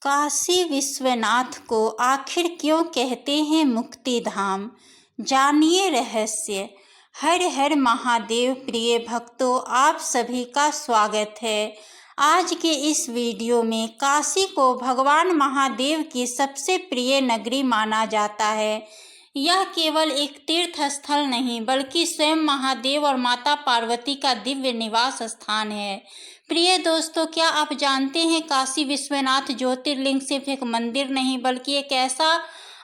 काशी विश्वनाथ को आखिर क्यों कहते हैं मुक्ति धाम? जानिए रहस्य। हर हर महादेव। प्रिय भक्तों, आप सभी का स्वागत है। आज के इस वीडियो में काशी को भगवान महादेव की सबसे प्रिय नगरी माना जाता है। यह केवल एक तीर्थ स्थल नहीं बल्कि स्वयं महादेव और माता पार्वती का दिव्य निवास स्थान है। प्रिय दोस्तों, क्या आप जानते हैं काशी विश्वनाथ ज्योतिर्लिंग सिर्फ एक मंदिर नहीं बल्कि एक ऐसा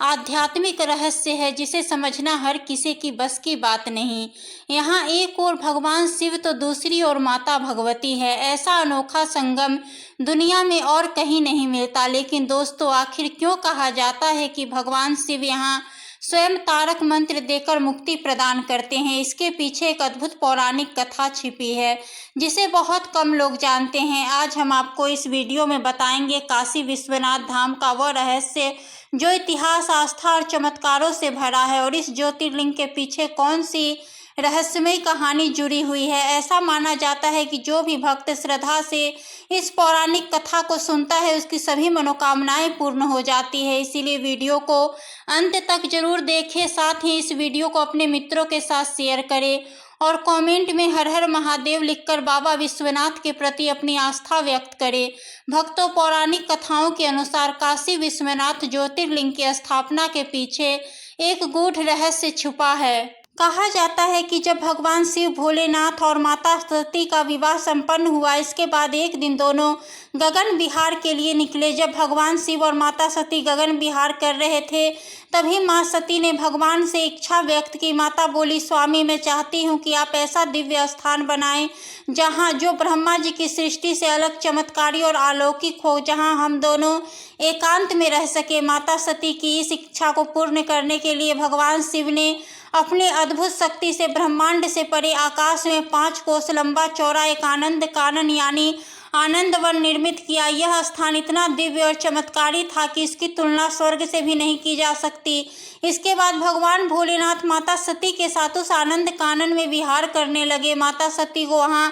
आध्यात्मिक रहस्य है जिसे समझना हर किसी की बस की बात नहीं। यहाँ एक ओर भगवान शिव तो दूसरी ओर माता भगवती है। ऐसा अनोखा संगम दुनिया में और कहीं नहीं मिलता। लेकिन दोस्तों, आखिर क्यों कहा जाता है कि भगवान शिव यहाँ स्वयं तारक मंत्र देकर मुक्ति प्रदान करते हैं? इसके पीछे एक अद्भुत पौराणिक कथा छिपी है जिसे बहुत कम लोग जानते हैं। आज हम आपको इस वीडियो में बताएंगे काशी विश्वनाथ धाम का वह रहस्य जो इतिहास, आस्था और चमत्कारों से भरा है, और इस ज्योतिर्लिंग के पीछे कौन सी रहस्यमय कहानी जुड़ी हुई है। ऐसा माना जाता है कि जो भी भक्त श्रद्धा से इस पौराणिक कथा को सुनता है उसकी सभी मनोकामनाएं पूर्ण हो जाती है। इसीलिए वीडियो को अंत तक जरूर देखें। साथ ही इस वीडियो को अपने मित्रों के साथ शेयर करें और कमेंट में हर हर महादेव लिखकर बाबा विश्वनाथ के प्रति अपनी आस्था व्यक्त करें। भक्तों, पौराणिक कथाओं के अनुसार काशी विश्वनाथ ज्योतिर्लिंग की स्थापना के पीछे एक गूढ़ रहस्य छुपा है। कहा जाता है कि जब भगवान शिव, भोलेनाथ और माता सती का विवाह संपन्न हुआ, इसके बाद एक दिन दोनों गगन विहार के लिए निकले। जब भगवान शिव और माता सती गगन विहार कर रहे थे तभी माँ सती ने भगवान से इच्छा व्यक्त की। माता बोली, स्वामी, मैं चाहती हूँ कि आप ऐसा दिव्य स्थान बनाएं जो ब्रह्मा जी की सृष्टि से अलग, चमत्कारी और अलौकिक हो, जहाँ हम दोनों एकांत में रह सके। माता सती की इस इच्छा को पूर्ण करने के लिए भगवान शिव ने अपने अद्भुत शक्ति से ब्रह्मांड से परे आकाश में 5 कोस लंबा चौड़ा एक आनंद कानन यानी आनंद वन निर्मित किया। यह स्थान इतना दिव्य और चमत्कारी था कि इसकी तुलना स्वर्ग से भी नहीं की जा सकती। इसके बाद भगवान भोलेनाथ माता सती के साथ उस आनंद कानन में विहार करने लगे। माता सती को वहां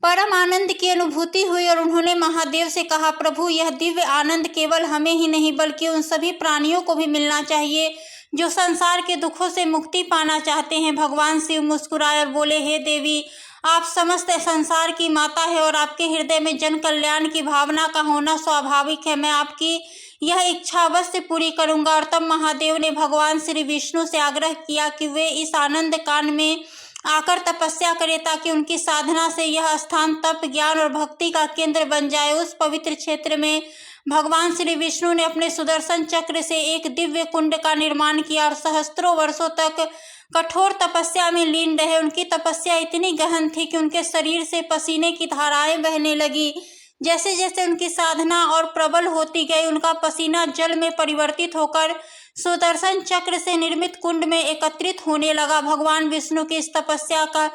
परम आनंद की अनुभूति हुई और उन्होंने महादेव से कहा, प्रभु, यह दिव्य आनंद केवल हमें ही नहीं बल्कि उन सभी प्राणियों को भी मिलना चाहिए जो संसार के दुखों से मुक्ति पाना चाहते हैं। भगवान शिव मुस्कुराए और बोले, हे देवी, आप समस्त संसार की माता है और आपके हृदय में जन कल्याण की भावना का होना स्वाभाविक है। मैं आपकी यह इच्छा अवश्य पूरी करूंगा। और तब महादेव ने भगवान श्री विष्णु से आग्रह किया कि वे इस आनंद कांड में आकर तपस्या करें ताकि उनकी साधना से यह स्थान तप, ज्ञान और भक्ति का केंद्र बन जाए। उस पवित्र क्षेत्र में भगवान श्री विष्णु ने अपने सुदर्शन चक्र से एक दिव्य कुंड का निर्माण किया और सहस्त्रों वर्षों तक कठोर तपस्या में लीन रहे। उनकी तपस्या इतनी गहन थी कि उनके शरीर से पसीने की धाराएं बहने लगी। जैसे जैसे उनकी साधना और प्रबल होती गई, उनका पसीना जल में परिवर्तित होकर सुदर्शन चक्र से निर्मित कुंड में एकत्रित होने लगा। भगवान विष्णु की इस तपस्या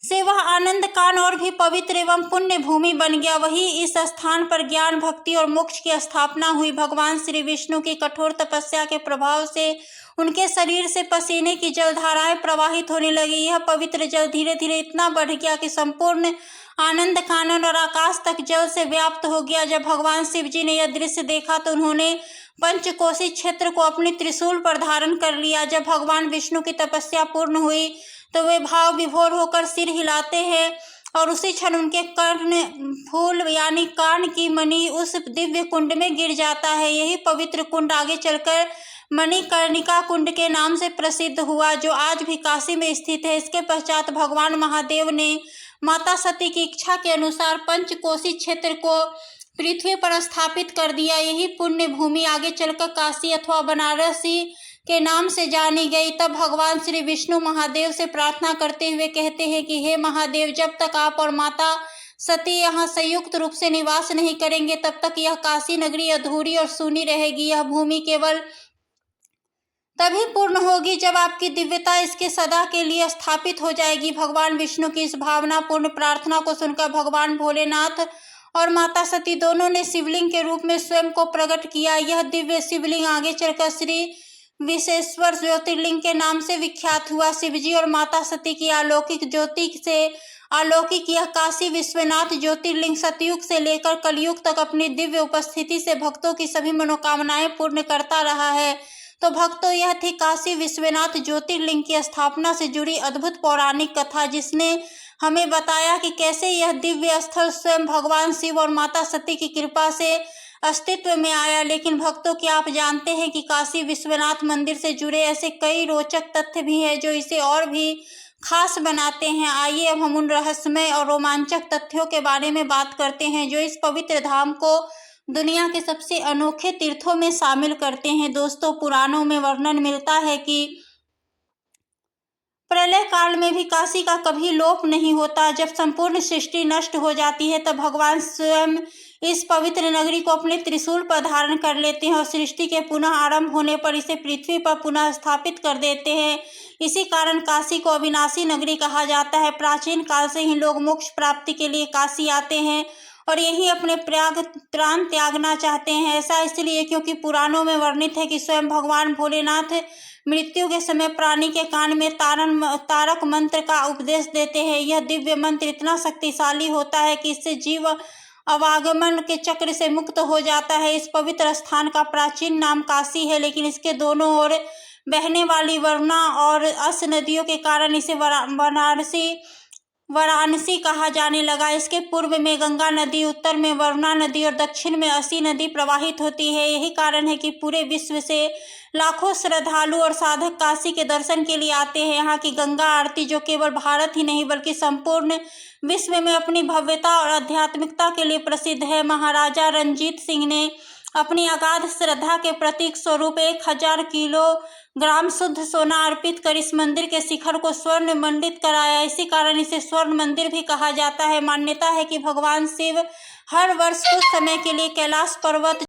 से वह आनंद कान और भी पवित्र एवं पुण्य भूमि बन गया। वही इस स्थान पर ज्ञान, भक्ति और मोक्ष की स्थापना हुई। भगवान श्री विष्णु की कठोर तपस्या के प्रभाव से उनके शरीर से पसीने की जलधाराएं प्रवाहित होने लगी। यह पवित्र जल धीरे धीरे इतना बढ़ गया कि संपूर्ण आनंद कानन और आकाश तक जल से व्याप्त हो गया। जब भगवान शिव जी ने यह दृश्य देखा तो उन्होंने पंचकोशी क्षेत्र को अपने त्रिशूल पर धारण कर लिया। जब भगवान विष्णु की तपस्या पूर्ण हुई तो वे भाव विभोर होकर सिर हिलाते हैं और उसी क्षण उनके कर्ण फूल यानी कान की मणि उस दिव्य कुंड में गिर जाता है। यही पवित्र कुंड आगे चलकर मणिकर्णिका कुंड के नाम से प्रसिद्ध हुआ, जो आज भी काशी में स्थित है। इसके पश्चात भगवान महादेव ने माता सती की इच्छा के अनुसार पंचकोशी क्षेत्र को पृथ्वी पर स्थापित कर दिया। यही पुण्य भूमि आगे चलकर काशी अथवा बनारसी के नाम से जानी गई। तब भगवान श्री विष्णु महादेव से प्रार्थना करते हुए कहते हैं कि हे महादेव, जब तक आप और माता सती यहाँ संयुक्त रूप से निवास नहीं करेंगे तब तक यह काशी नगरी अधूरी और सूनी रहेगी। यह भूमि केवल तभी पूर्ण होगी जब आपकी दिव्यता इसके सदा के लिए स्थापित हो जाएगी। भगवान विष्णु की इस भावनापूर्ण प्रार्थना को सुनकर भगवान भोलेनाथ और माता सती दोनों ने शिवलिंग के रूप में स्वयं को प्रकट किया। यह दिव्य शिवलिंग आगे चलकर श्री विशेश्वर ज्योतिर्लिंग के नाम से विख्यात हुआ। शिवजी और माता सती की अलौकिक ज्योति से अलौकिक यह काशी विश्वनाथ ज्योतिर्लिंग सतयुग से लेकर कलयुग तक अपनी दिव्य उपस्थिति से भक्तों की सभी मनोकामनाएं पूर्ण करता रहा है। तो भक्तों, यह थी काशी विश्वनाथ ज्योतिर्लिंग की स्थापना से जुड़ी अद्भुत पौराणिक कथा, जिसने हमें बताया कि कैसे यह दिव्य स्थल स्वयं भगवान शिव और माता सती की कृपा से अस्तित्व में आया। लेकिन भक्तों, क्या आप जानते हैं कि काशी विश्वनाथ मंदिर से जुड़े ऐसे कई रोचक तथ्य भी हैं जो इसे और भी खास बनाते हैं। आइए अब हम उन रहस्यमय और रोमांचक तथ्यों के बारे में बात करते हैं जो इस पवित्र धाम को दुनिया के सबसे अनोखे तीर्थों में शामिल करते हैं। दोस्तों, पुराणों में वर्णन मिलता है कि प्रलय काल में भी काशी का कभी लोप नहीं होता। जब संपूर्ण सृष्टि नष्ट हो जाती है तब भगवान स्वयं इस पवित्र नगरी को अपने त्रिशूल पर धारण कर लेते हैं और सृष्टि के पुनः आरंभ होने पर इसे पृथ्वी पर पुनः स्थापित कर देते हैं। इसी कारण काशी को अविनाशी नगरी कहा जाता है। प्राचीन काल से ही लोग मोक्ष प्राप्ति के लिए काशी आते हैं और यही अपने प्राण त्यागना चाहते हैं। ऐसा इसलिए क्योंकि पुराणों में वर्णित है कि स्वयं भगवान भोलेनाथ मृत्यु के समय प्राणी के कान में तारक मंत्र का उपदेश देते हैं। यह दिव्य मंत्र इतना शक्तिशाली होता है कि इससे जीव अवागमन के चक्र से मुक्त हो जाता है। इस पवित्र स्थान का प्राचीन नाम काशी है, लेकिन इसके दोनों ओर बहने वाली वरुणा और अस नदियों के कारण इसे वाराणसी कहा जाने लगा। इसके पूर्व में गंगा नदी, उत्तर में वरुणा नदी और दक्षिण में असी नदी प्रवाहित होती है। यही कारण है कि पूरे विश्व से लाखों श्रद्धालु और साधक काशी के दर्शन के लिए आते हैं। यहाँ की गंगा आरती, जो केवल भारत ही नहीं बल्कि संपूर्ण विश्व में अपनी भव्यता और आध्यात्मिकता के लिए प्रसिद्ध है। महाराजा रणजीत सिंह ने अपनी अगाध श्रद्धा के प्रतीक स्वरूप 1000 किलोग्राम शुद्ध सोना अर्पित कर इस मंदिर के शिखर को स्वर्ण मंडित कराया। इसी कारण इसे स्वर्ण मंदिर भी कहा जाता है। मान्यता है कि भगवान शिव हर वर्ष कुछ समय के लिए कैलाश पर्वत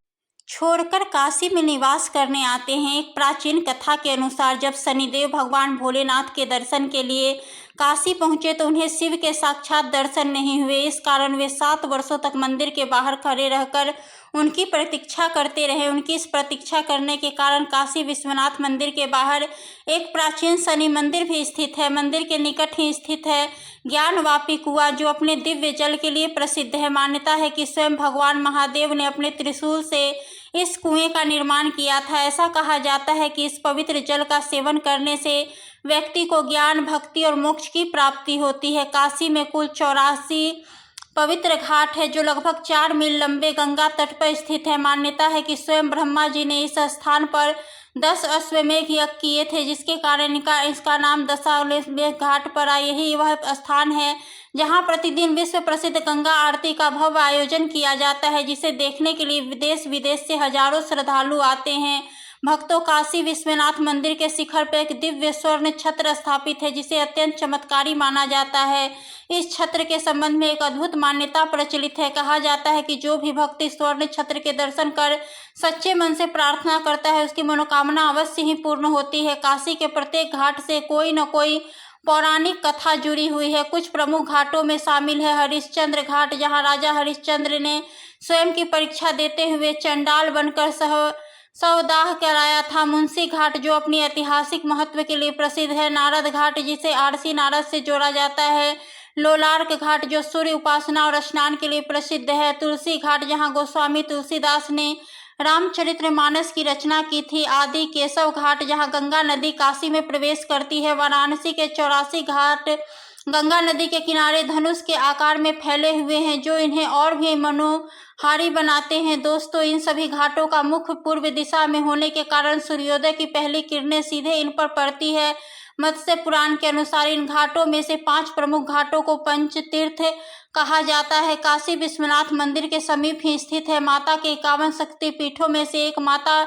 छोड़कर काशी में निवास करने आते हैं। एक प्राचीन कथा के अनुसार जब शनिदेव भगवान भोलेनाथ के दर्शन के लिए काशी पहुंचे तो उन्हें शिव के साक्षात दर्शन नहीं हुए। इस कारण वे 7 वर्षों तक मंदिर के बाहर खड़े रहकर उनकी प्रतीक्षा करते रहे। उनकी इस प्रतीक्षा करने के कारण काशी विश्वनाथ मंदिर के बाहर एक प्राचीन शनि मंदिर भी स्थित है। मंदिर के निकट ही स्थित है ज्ञानवापी कुआं, जो अपने दिव्य जल के लिए प्रसिद्ध है। मान्यता है कि स्वयं भगवान महादेव ने अपने त्रिशूल से इस कुएं का निर्माण किया था। ऐसा कहा जाता है कि इस पवित्र जल का सेवन करने से व्यक्ति को ज्ञान, भक्ति और मोक्ष की प्राप्ति होती है। काशी में कुल 84 पवित्र घाट है जो लगभग 4 मील लंबे गंगा तट पर स्थित है। मान्यता है कि स्वयं ब्रह्मा जी ने इस स्थान पर 10 अश्वमेध यज्ञ किए थे, जिसके कारण इसका नाम दशाश्वमेध घाट पड़ा। यही वह स्थान है जहां प्रतिदिन विश्व प्रसिद्ध गंगा आरती का भव्य आयोजन किया जाता है, जिसे देखने के लिए देश विदेश से हजारों श्रद्धालु आते हैं। भक्तों, काशी विश्वनाथ मंदिर के शिखर पर एक दिव्य स्वर्ण छत्र स्थापित है जिसे अत्यंत चमत्कारी माना जाता है। इस छत्र के संबंध में एक अद्भुत मान्यता प्रचलित है। कहा जाता है कि जो भी भक्त इस स्वर्ण छत्र के दर्शन कर सच्चे मन से प्रार्थना करता है उसकी मनोकामना अवश्य ही पूर्ण होती है। काशी के प्रत्येक घाट से कोई न कोई पौराणिक कथा जुड़ी हुई है। कुछ प्रमुख घाटों में शामिल है हरिश्चंद्र घाट, जहाँ राजा हरिश्चंद्र ने स्वयं की परीक्षा देते हुए चंडाल बनकर शवदाह कराया था। मुंशी घाट, जो अपनी ऐतिहासिक महत्व के लिए प्रसिद्ध है। नारद घाट, जिसे आरसी नारद से जोड़ा जाता है। लोलार्क घाट, जो सूर्य उपासना और स्नान के लिए प्रसिद्ध है। तुलसी घाट, जहाँ गोस्वामी तुलसीदास ने रामचरितमानस की रचना की थी। आदि केशव घाट, जहाँ गंगा नदी काशी में प्रवेश करती है। वाराणसी के 84 घाट गंगा नदी के किनारे धनुष के आकार में फैले हुए हैं, जो इन्हें और भी मनोहारी बनाते हैं। दोस्तों, इन सभी घाटों का मुख पूर्व दिशा में होने के कारण सूर्योदय की पहली किरणें सीधे इन पर पड़ती है। मत्स्य पुराण के अनुसार इन घाटों में से 5 प्रमुख घाटों को पंच तीर्थ कहा जाता है। काशी विश्वनाथ मंदिर के समीप ही स्थित है माता के 51 शक्तिपीठों में से एक माता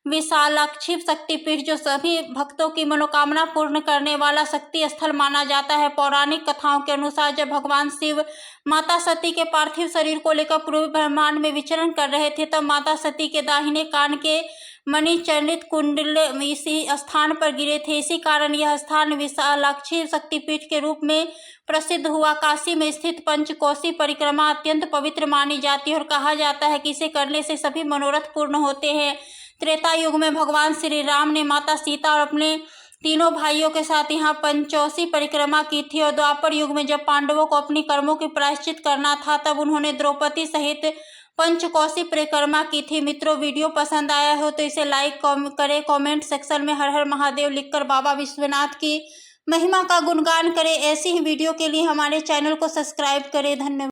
विशालाक्षी शक्तिपीठ, जो सभी भक्तों की मनोकामना पूर्ण करने वाला शक्ति स्थल माना जाता है। पौराणिक कथाओं के अनुसार जब भगवान शिव माता सती के पार्थिव शरीर को लेकर पूर्व ब्रह्मांड में विचरण कर रहे थे, तब माता सती के दाहिने कान के मणिचर्नित कुंडल इसी स्थान पर गिरे थे। इसी कारण यह स्थान विशालाक्षी शक्तिपीठ के रूप में प्रसिद्ध हुआ। काशी में स्थित पंचकोसी परिक्रमा अत्यंत पवित्र मानी जाती है और कहा जाता है कि इसे करने से सभी मनोरथ पूर्ण होते हैं। त्रेता युग में भगवान श्री राम ने माता सीता और अपने तीनों भाइयों के साथ यहाँ पंचकोसी परिक्रमा की थी। और द्वापर युग में जब पांडवों को अपनी कर्मों की प्रायश्चित करना था तब उन्होंने द्रौपदी सहित पंचकोसी परिक्रमा की थी। मित्रों, वीडियो पसंद आया हो तो इसे लाइक करें, कमेंट सेक्शन में हर हर महादेव लिखकर बाबा विश्वनाथ की महिमा का गुणगान करें। ऐसी ही वीडियो के लिए हमारे चैनल को सब्सक्राइब करें। धन्यवाद।